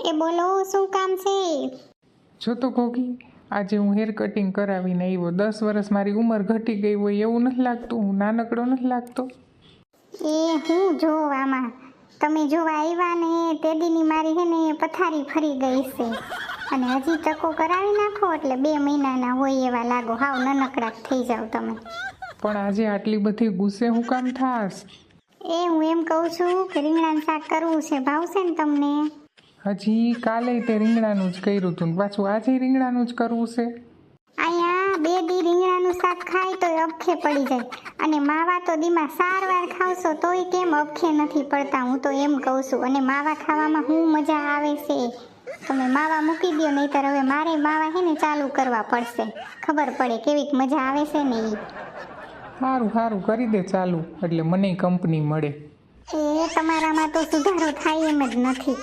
એ બોલો, શું કામ છે? જો તો ગોગી, આજે હું હેર કટિંગ કરાવીને આવ્યો. 10 વર્ષ મારી ઉંમર ઘટી ગઈ હોય એવું નથી લાગતું? હું નાનકડો નથી લાગતો? એ હું જોવામાં તમે જોવા આવ્યા ને તે દીની મારી હે ને પથારી ફરી ગઈ છે અને હજી ટકો કરાવી નાખો એટલે 2 મહિનાના હોય એવા લાગો. હાવ નનકડા થઈ જાવ તમે. પણ આજે આટલી બધી ગુસ્સે હું કામ થાસ? એ હું એમ કહું છું કે રીંગણાનું શાક કરવું છે, ભાવશે ને તમને? હજી કાલે તે રીંગણાનું જ કર્યું હતું ને પાછું આજે રીંગણાનું જ કરવું છે? અહીંયા 2 દી રીંગણાનું શાક ખાય તો અબખે પડી જાય અને માવા તો દીમાં 4 વાર ખાવશો તોય કેમ અબખે નથી પડતા? હું તો એમ કહું છું. અને માવા ખાવામાં શું મજા આવે છે? તમે માવા મૂકી દો, નહીંતર હવે મારે માવા હે ને ચાલુ કરવા પડશે. ખબર પડે કેવીક મજા આવે છે ને એ. સારું સારું, કરી દે ચાલુ, એટલે મને કંપની મળે. એ તમારામાં તો સુધારો થાય એમ જ નથી.